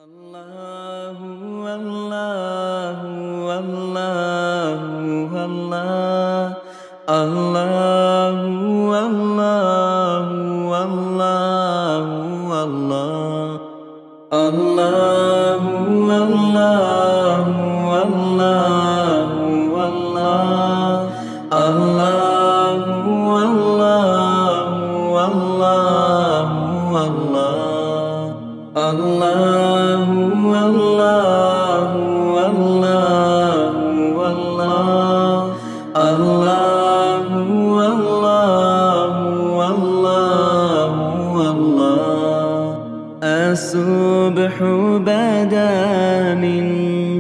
Allahu Allahu Allahu Allah Allahu Allahu Allahu Allah Allahu Allahu Allahu Allah Allahu Allahu Allahu Allah Allahu Allahu Allahu Allah Allahu Allahu Allahu Allah As-subhu bada min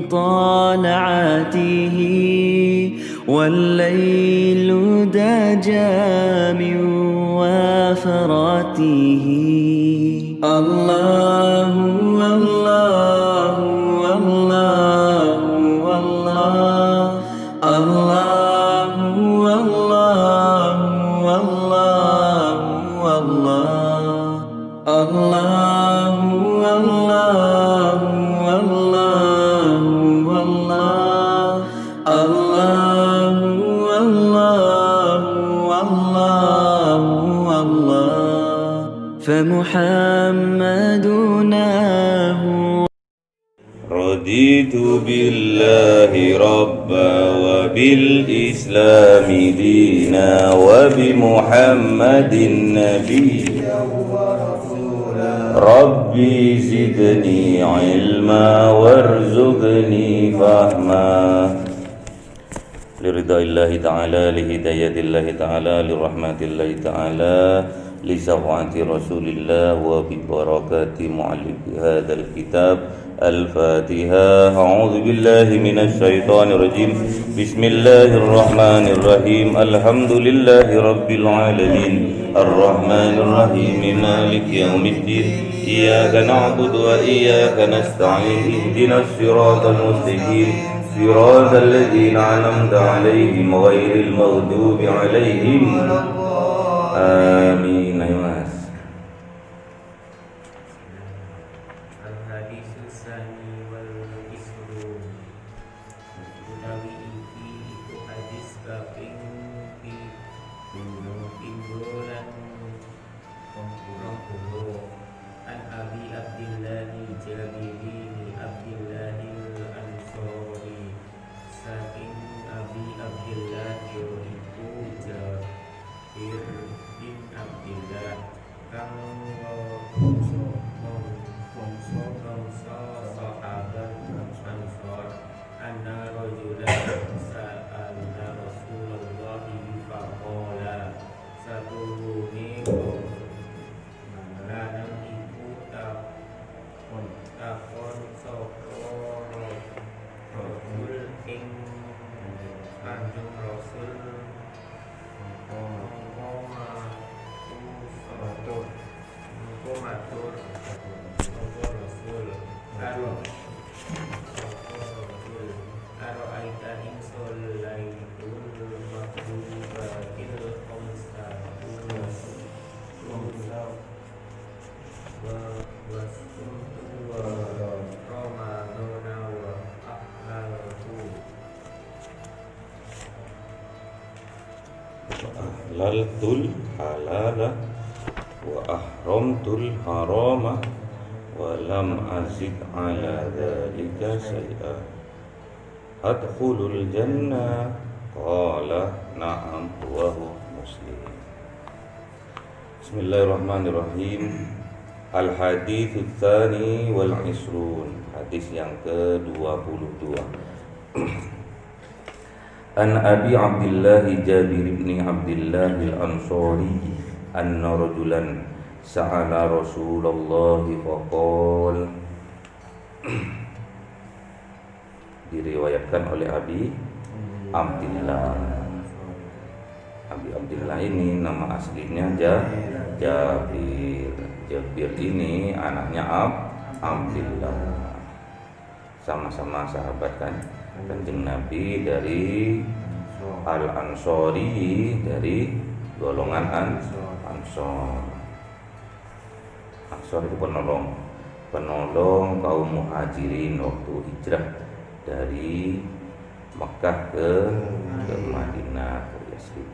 tal'atihi wal-laylu daja min wafaratihi Allahu Allahu Allahu Allah Allahu Allahu Allahu Allah Allahu Allahu Allahu Allah Allahu Allahu Allahu Allah فمحمدنا هو رضيت بالله ربا وبالإسلام دينا وبمحمد نبيا ربي زدني علما وارزقني فهما لرضا الله تعالى لهداية الله تعالى لرحمة الله تعالى لشفاعة رسول الله وببركات مؤلف هذا الكتاب الفاتحة أعوذ بالله من الشيطان الرجيم بسم الله الرحمن الرحيم الحمد لله رب العالمين الرحمن الرحيم مالك يوم الدين إياك نعبد وإياك نستعين اهدنا الصراط المستقيم صراط الذين أنعمت عليهم غير المغضوب عليهم آمين. Ayo Mas. Ahlaltul halala wa ahramtul harama wa lam azid ala dhalika syai'a adkhulul jannah qala na'am wa huwa muslim. Bismillahirrahmanirrahim. Al-haditsus tsani wal isrun, hadis yang ke-22. An Abi Abdullah Jabir bin Abdullah al-Ansari anna rajulan sa'ala Rasulullah faqala, diriwayatkan oleh Abi Abdullah. Abi Abdullah ini nama aslinya Jabir. Jabir ini anaknya Abdullah. Sama-sama sahabat kan Kanjeng Nabi dari Al-Ansari, dari golongan Ansor. Ansor itu penolong. penolong kaum muhajirin waktu hijrah dari Mekah ke Madinah, ke Yasrib.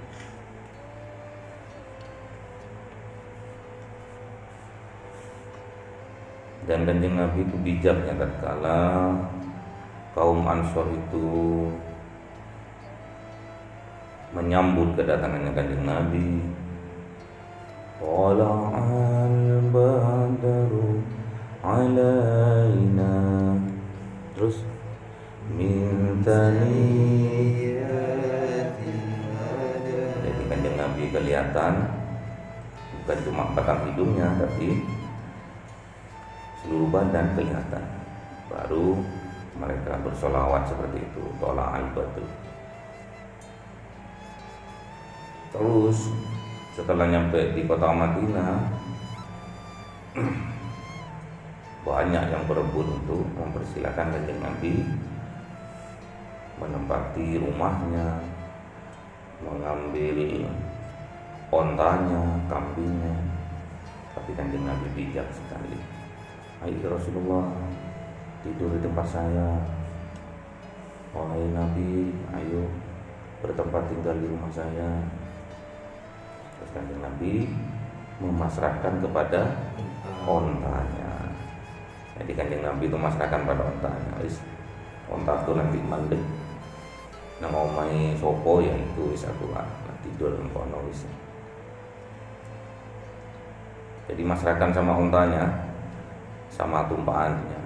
Dan Kanjeng Nabi itu bijaknya tatkala kaum Ansor itu menyambut kedatangannya Kanjeng Nabi. Tala'al badru alaina, terus mintani. Jadi Kanjeng Nabi kelihatan bukan cuma batang hidungnya, tapi seluruh badan kelihatan. Baru mereka bersolawat seperti itu, Tala'al badru. Terus setelah nyampe di kota Madinah, banyak yang berebut untuk mempersilahkan Kanjeng Nabi menempati rumahnya, mengambil ontanya, kambingnya. Tapi Kanjeng Nabi bijak sekali. Ayo Rasulullah, tidur di tempat saya. Wahai Nabi, ayo bertempat tinggal di rumah saya. Terus Kanjeng Nabi memasrahkan kepada ontanya. Jadi Kanjeng Nabi itu masrahkan pada ontanya. Onta itu nanti mandek nang omai sopo, ya itu wis aku tidur nang kono wis. Jadi masrahkan sama ontanya, sama tumpahannya,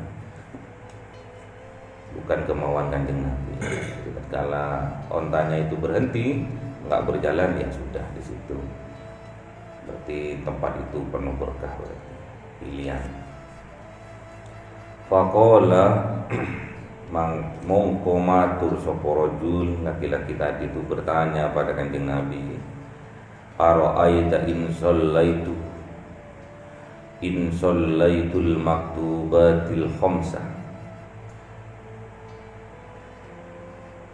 bukan kemauan Kanjeng Nabi. Tatkala ontanya itu berhenti, nggak berjalan, ya sudah di situ. Berarti tempat itu penuh berkah, berarti pilihan. Faqala mongko matur sapa rajul, laki-laki tadi itu bertanya pada Kanjeng Nabi, ara'aita in sallaitul maktubatil khamsah,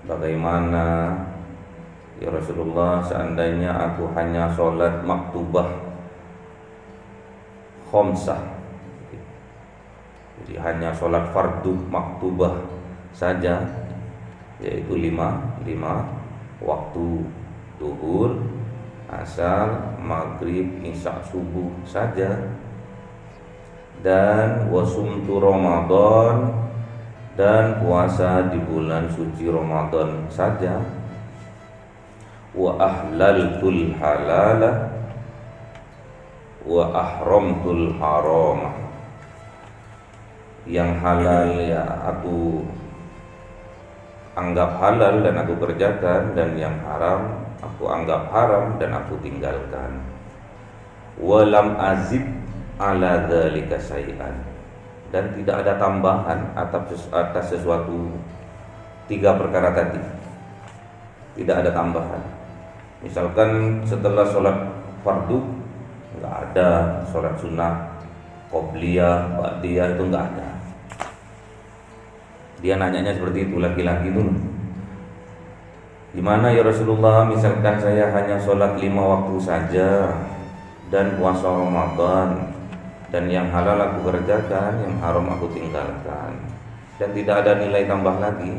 bagaimana ya Rasulullah seandainya aku hanya sholat maktubah khamsah, jadi hanya sholat fardu maktubah saja, yaitu lima waktu, zuhur, asar, maghrib, isya, subuh saja, dan wasumtu Ramadan, dan puasa di bulan suci Ramadan saja, wa ahlaltul halala wa ahramtul harama, yang halal ya aku anggap halal dan aku kerjakan, dan yang haram aku anggap haram dan aku tinggalkan. Walam azib ala dzalika syai'an, dan tidak ada tambahan atas sesuatu tiga perkara tadi. Tidak ada tambahan. Misalkan setelah sholat fardu nggak ada sholat sunnah, qobliyah, ba'diyah, itu nggak ada. Dia nanyanya seperti itu, laki-laki itu, gimana ya Rasulullah, misalkan saya hanya sholat 5 waktu saja dan puasa Ramadan, dan yang halal aku kerjakan, yang haram aku tinggalkan, dan tidak ada nilai tambah lagi,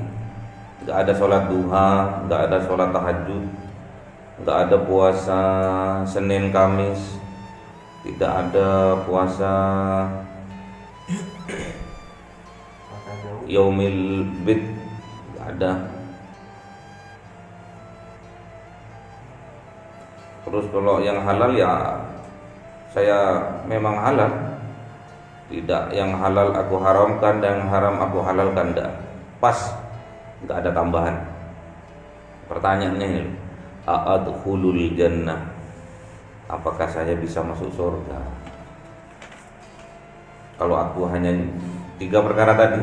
nggak ada sholat duha, nggak ada sholat tahajud, nggak ada puasa Senin Kamis, tidak ada puasa Yaumil Bid, nggak ada. Terus kalau yang halal ya saya memang halal, tidak yang halal aku haramkan dan haram aku halalkan, enggak. Pas, nggak ada tambahan. Pertanyaannya ini, a'adkhulul jannah, apakah saya bisa masuk surga kalau aku hanya 3 perkara tadi?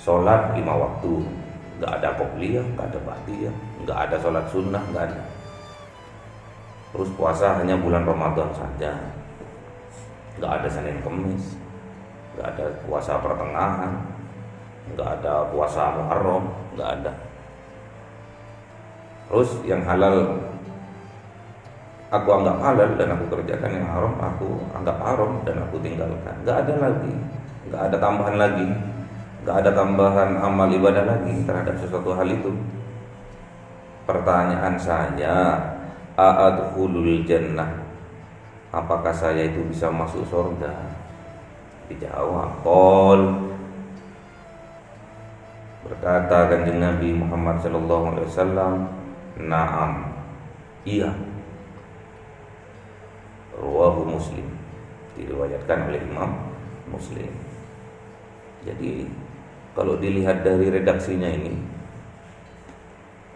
Sholat 5 waktu, nggak ada qobliyah, nggak ada ba'diyah, nggak ada sholat sunnah, nggak ada. Terus puasa hanya bulan Ramadan saja, nggak ada Senin Kemis, nggak ada puasa pertengahan, nggak ada puasa Muharram, nggak ada. Terus yang halal aku anggap halal dan aku kerjakan, yang haram aku anggap haram dan aku tinggalkan. Nggak ada lagi, nggak ada tambahan lagi, nggak ada tambahan amal ibadah lagi terhadap sesuatu hal itu. Pertanyaan saya, a'adkhulul jannah, apakah saya itu bisa masuk surga? Dijawab, qol, berkata Kanjeng Nabi Muhammad sallallahu alaihi wasallam, na'am, iya. Rawahu Muslim, diriwayatkan oleh Imam Muslim. Jadi kalau dilihat dari redaksinya ini,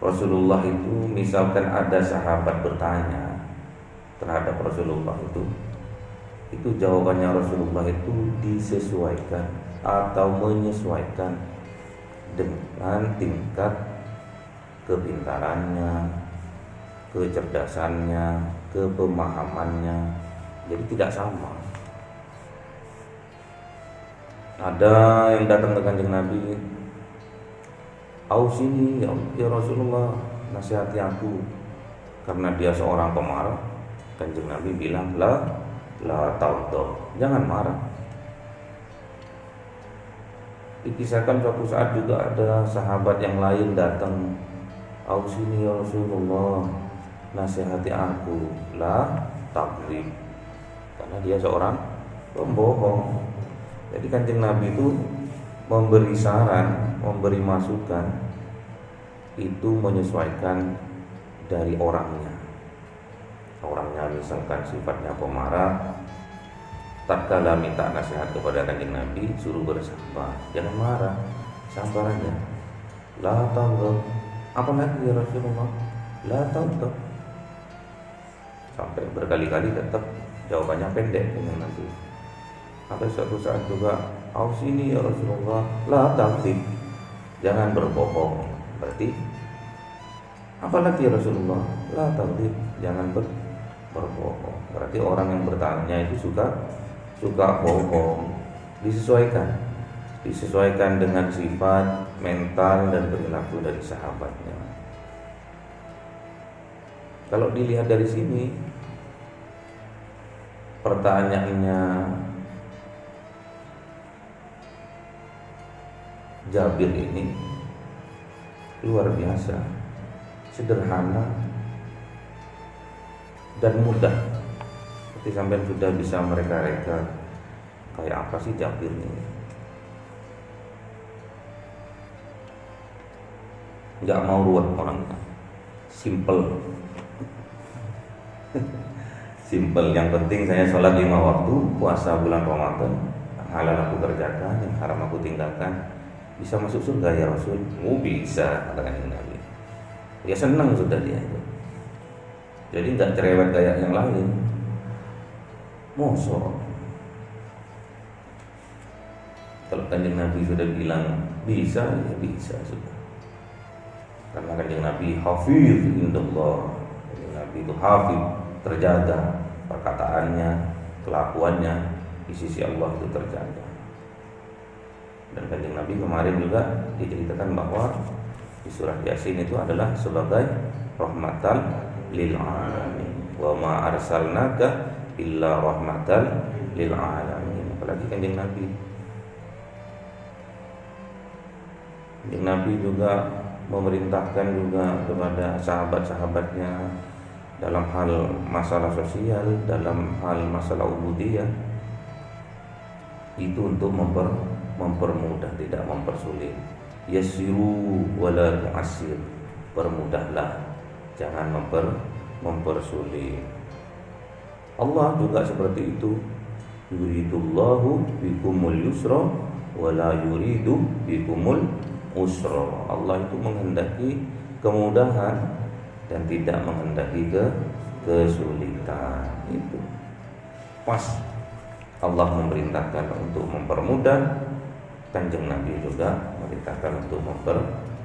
Rasulullah itu misalkan ada sahabat bertanya terhadap Rasulullah itu jawabannya Rasulullah itu disesuaikan atau menyesuaikan dengan tingkat kepintarannya, kecerdasannya, kepemahamannya. Jadi tidak sama. Ada yang datang ke Kanjeng Nabi, "Ausini ya Rasulullah, nasihati aku." Karena dia seorang pemarah, Kanjeng Nabi bilang, la taghdab, jangan marah. Dikisahkan suatu saat juga ada sahabat yang lain datang, "Ausini ya Rasulullah, nasihati aku." La taghdab, karena dia seorang pembohong. Jadi Kanjeng Nabi itu memberi saran, memberi masukan itu menyesuaikan dari orangnya. Orangnya misalkan sifatnya pemarah, tatkala minta nasihat kepada Kanjeng Nabi, suruh bersabar, jangan marah, sabar aja. La taghdab, apa lagi ya Rasulullah? La taghdab. Sampai berkali-kali tetap jawabannya pendek dengan Nabi. Ada suatu saat juga, "Ausini ya Rasulullah, la taghdab, jangan berbohong." Berarti apalagi ya Rasulullah? La taghdab, jangan berbohong. Berarti orang yang bertanya itu suka bohong. Disesuaikan dengan sifat, mental dan perilaku dari sahabatnya. Kalau dilihat dari sini, pertanyaannya Jabir ini luar biasa, sederhana dan mudah. Seperti sampai sudah bisa mereka-reka kayak apa sih Jabir ini. Nggak mau ruwet orangnya, simple. Simple, yang penting saya sholat 5 waktu, puasa bulan Ramadan, yang halal aku kerjakan, yang haram aku tinggalkan. Bisa masuk surga ya Rasul? Oh bisa, katakan Nabi. Ya senang sudah dia itu. Jadi nggak cerewet kayak yang lain. Mosok. Kalau Kanjeng Nabi sudah bilang bisa, ya bisa sudah. Karena Kanjeng Nabi hafiz indallah. Kanjeng Nabi itu hafiz, terjaga perkataannya, kelakuannya di sisi Allah itu terjaga. Dan Kanjeng Nabi kemarin juga diceritakan bahwa di surah Yasin itu adalah sebagai rahmatan lil alamin. Wa ma arsalnaka illa rahmatan lil alamin. Apalagi Kanjeng Nabi. Kanjeng Nabi juga memerintahkan juga kepada sahabat-sahabatnya dalam hal masalah sosial, dalam hal masalah ubudiyah itu untuk mempermudah, tidak mempersulit. Yassiru wala tu'assir, permudahlah, jangan mempersulit. Allah juga seperti itu. Yuridullahu bikumul yusra wala yuridu bikumul usra. Allah itu menghendaki kemudahan dan tidak menghendaki kesulitan. Itu pas Allah memerintahkan untuk mempermudah, Kanjeng Nabi juga memerintahkan untuk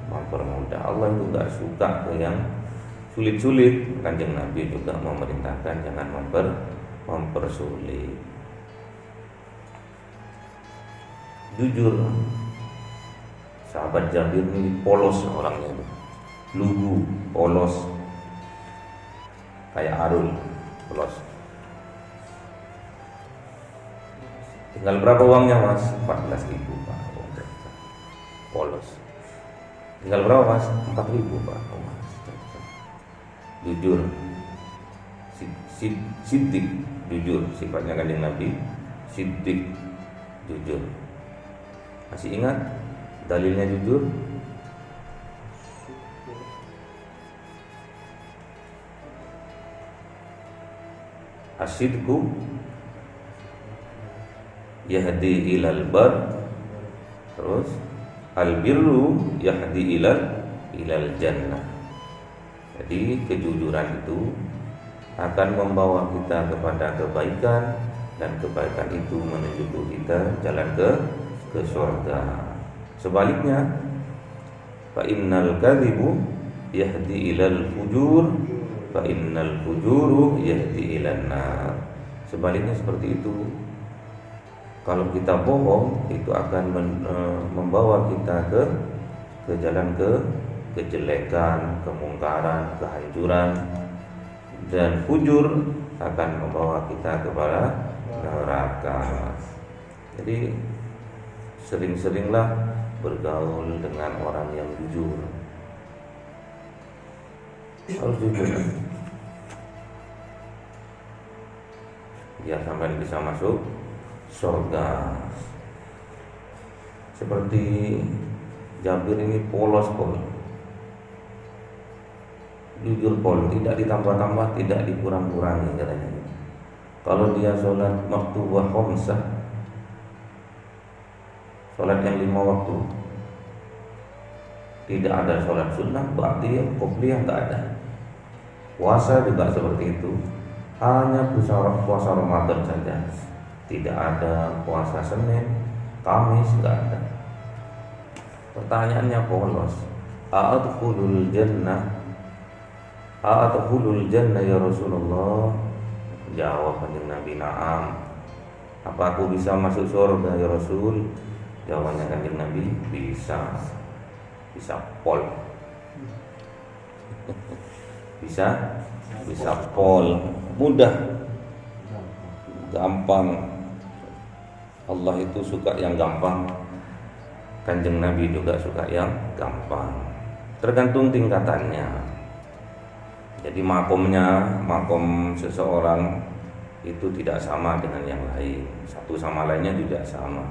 mempermudah. Allah itu gak suka ke yang sulit-sulit. Kanjeng Nabi juga memerintahkan jangan mempersulit. Jujur, sahabat Jabir ini polos orangnya, lugu, polos, kayak Arul. Polos. Tinggal berapa uangnya mas? 14.000 Pak. Polos. Tinggal berapa mas? 4.000 Pak. Oh, mas. Jujur. Siddiq, jujur. Sifatnya Kanjeng Nabi Siddiq, jujur. Masih ingat dalilnya jujur? Asidku yahdi ilal bar, terus albirru yahdi ilal jannah. Jadi kejujuran itu akan membawa kita kepada kebaikan, dan kebaikan itu menuju kita jalan ke surga. Sebaliknya, fa innal kadhibu yahdi ilal fujur, fa innal fujuru yahdi ilan nar. Sebaliknya seperti itu. Kalau kita bohong, itu akan membawa kita ke jalan kejelekan, kemungkaran, kehancuran, dan fujur akan membawa kita kepada neraka. Jadi sering-seringlah bergaul dengan orang yang jujur. Harus jujur, biar sampai bisa masuk surga. Seperti Jabir ini polos pol, jujur pol, tidak ditambah-tambah, tidak dikurang-kurangi katanya. Kalau dia sholat maktubah khamsah, sholat yang 5 waktu, tidak ada sholat sunnah, ba'diyah, qobliyah, nggak ada. Puasa juga seperti itu, hanya puasa Ramadan saja, tidak ada puasa Senin, Kamis, nggak ada. Pertanyaannya polos. A'adkhulul jannah ya Rasulullah? Jawab Kanjeng Nabi, na'am. Apa aku bisa masuk surga ya Rasul? Jawabannya Kanjeng Nabi, bisa. Bisa pol. Bisa pol. Mudah, gampang. Allah itu suka yang gampang, Kanjeng Nabi juga suka yang gampang. Tergantung tingkatannya. Jadi makom seseorang itu tidak sama dengan yang lain. Satu sama lainnya tidak sama.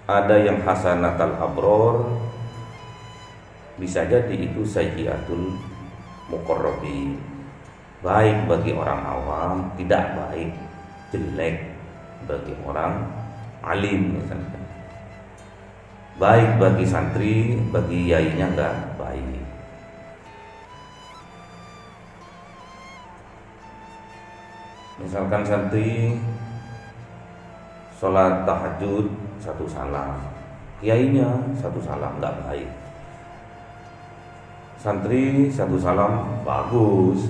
Ada yang hasanatul abror, bisa jadi itu sayyiatul muqarrabin. Baik bagi orang awam, tidak baik, jelek bagi orang alim misalnya. Baik bagi santri, bagi yainya enggak baik. Misalkan santri sholat tahajud 1 salam, kiainya 1 salam, enggak baik. Santri 1 salam bagus,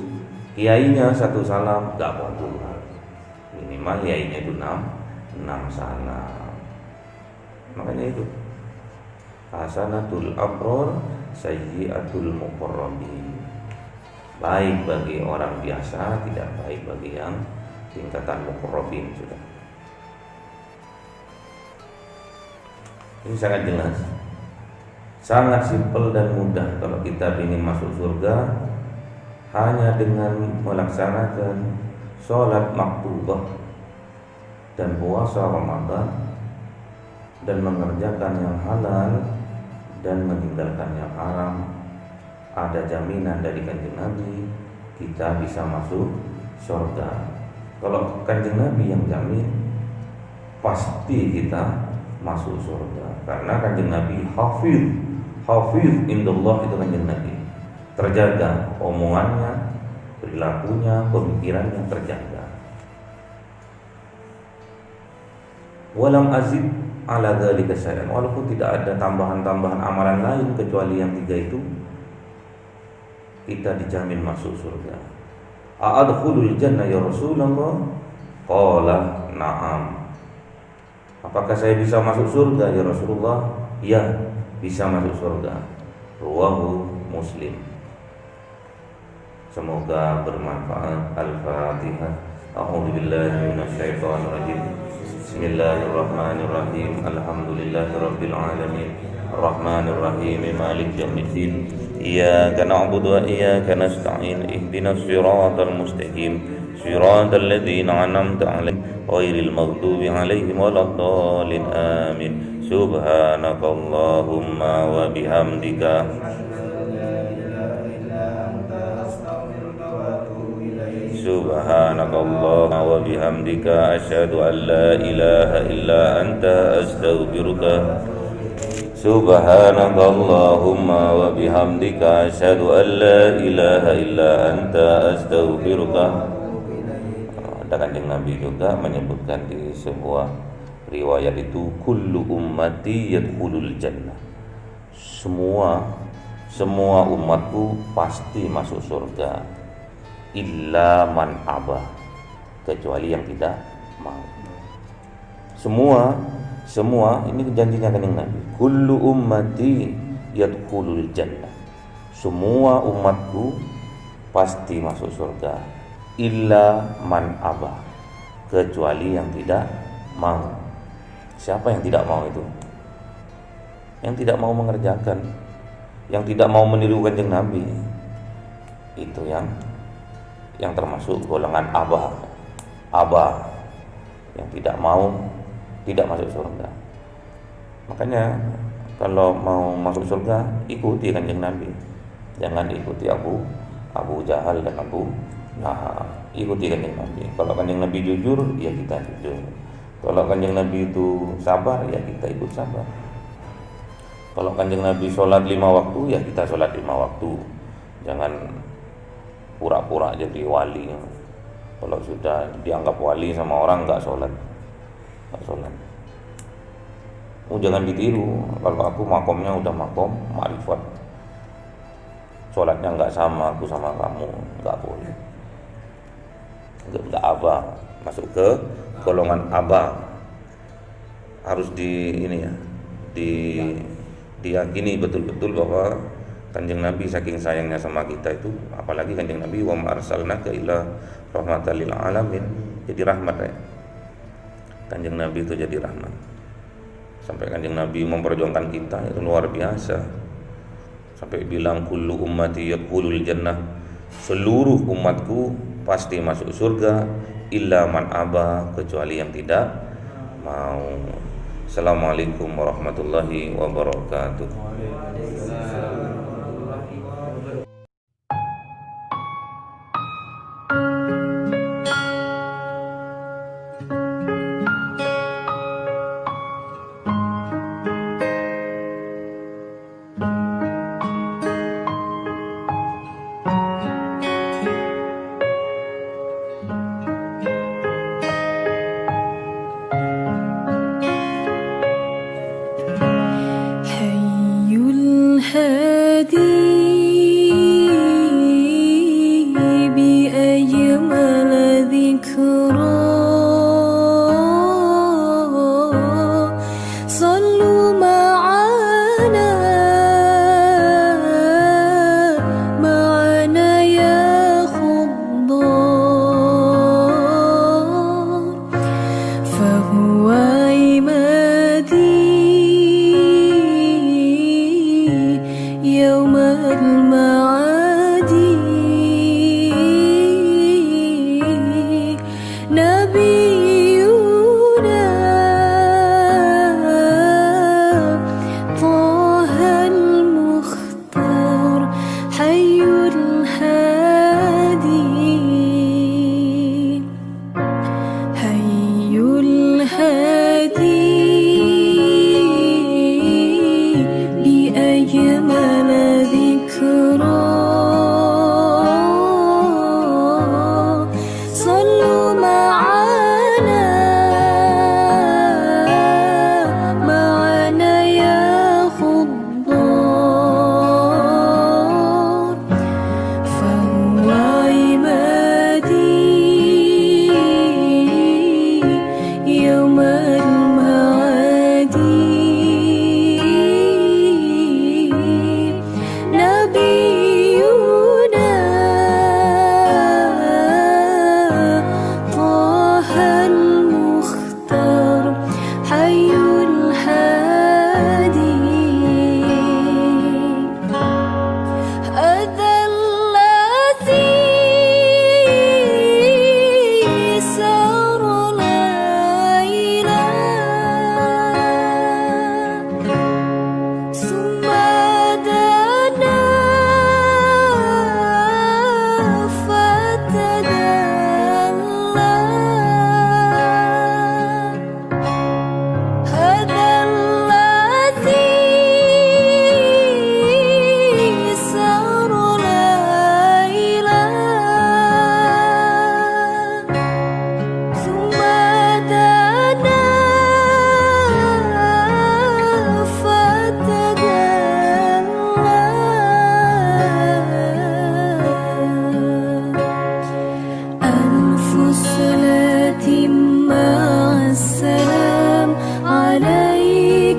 kiainya 1 salam enggak bagus. Minimal kiainya itu 6 salam. Makanya itu hasanatul abror sayyiatul muqarrabin. Baik bagi orang biasa, tidak baik bagi yang tingkatan muqarrabin sudah. Ini sangat jelas, sangat simpel dan mudah. Kalau kita ingin masuk surga, hanya dengan melaksanakan sholat maktubah dan puasa Ramadan, dan mengerjakan yang halal dan meninggalkan yang haram, ada jaminan dari Kanjeng Nabi kita bisa masuk surga. Kalau Kanjeng Nabi yang jamin, pasti kita masuk surga. Karena Kanjeng Nabi hafiz indallah, itu Kanjeng Nabi terjaga, omongannya, perilakunya, pemikirannya terjaga. Walam azid ala dzalika syai'an, walaupun tidak ada tambahan-tambahan amalan lain kecuali yang 3 itu, kita dijamin masuk surga. A'adkhulul jannah ya Rasulullah? Qala na'am. Apakah saya bisa masuk surga ya Rasulullah? Ya, bisa masuk surga. Ruwahu Muslim. Semoga bermanfaat. Al-Fatihah. A'udzu billahi minasyaitonir rajim. Bismillahirrahmanirrahim. Alhamdulillahirabbil alamin. Arrahmanir rahim. Maliki yaumiddin. Iyyaka na'budu wa iyyaka nasta'in. Ihdinas siratal mustaqim. Siratal ladzina an'amta 'alaihim ghairil maghdubi 'alaihim waladdallin. Amin. Subhanakallahumma wa bihamdika Subhanakallahumma wa bihamdika asyhadu an la ilaha illa anta astaghfiruka Subhanakallahumma wa bihamdika asyhadu an la ilaha illa anta astaghfiruka. Ada Kanjeng Nabi juga menyebutkan di sebuah riwayat itu, kullu ummati yadkhulul jannah. Semua umatku pasti masuk surga, illa man abah, kecuali yang tidak mau. Semua ini janjinya Kanjeng Nabi. Kullu ummati yadkhulul jannah. Semua umatku pasti masuk surga, illa man abah, kecuali yang tidak mau. Siapa yang tidak mau itu? Yang tidak mau mengerjakan, yang tidak mau meniru Kanjeng Nabi, itu yang termasuk golongan abah yang tidak mau, tidak masuk surga. Makanya kalau mau masuk surga, ikuti Kanjeng Nabi. Jangan ikuti Abu Jahal dan Abu Lahab. Ikuti Kanjeng Nabi. Kalau Kanjeng Nabi jujur, ya kita jujur. Kalau Kanjeng Nabi itu sabar, ya kita ikut sabar. Kalau Kanjeng Nabi sholat 5 waktu, ya kita sholat 5 waktu. Jangan pura-pura jadi wali. Kalau sudah dianggap wali sama orang nggak sholat. Jangan ditiru. Kalau aku makomnya udah makom ma'rifat, sholatnya nggak sama aku sama kamu, nggak boleh. Nggak abah, masuk ke golongan abah. Harus diyakini betul-betul bahwa Kanjeng Nabi saking sayangnya sama kita itu, apalagi Kanjeng Nabi wa ma arsalnaka illa rahmatan lil alamin, jadi rahmat ya. Kanjeng Nabi itu jadi rahmat. Sampai Kanjeng Nabi memperjuangkan kita itu luar biasa. Sampai bilang kullu ummati yadkhulul jannah, seluruh umatku pasti masuk surga, illa man aba, kecuali yang tidak mau. Assalamualaikum warahmatullahi wabarakatuh. يوم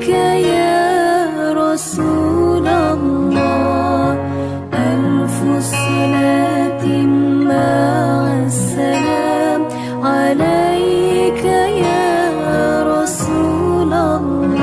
يا رسول الله ألف صلاة مع السلام عليك يا رسول الله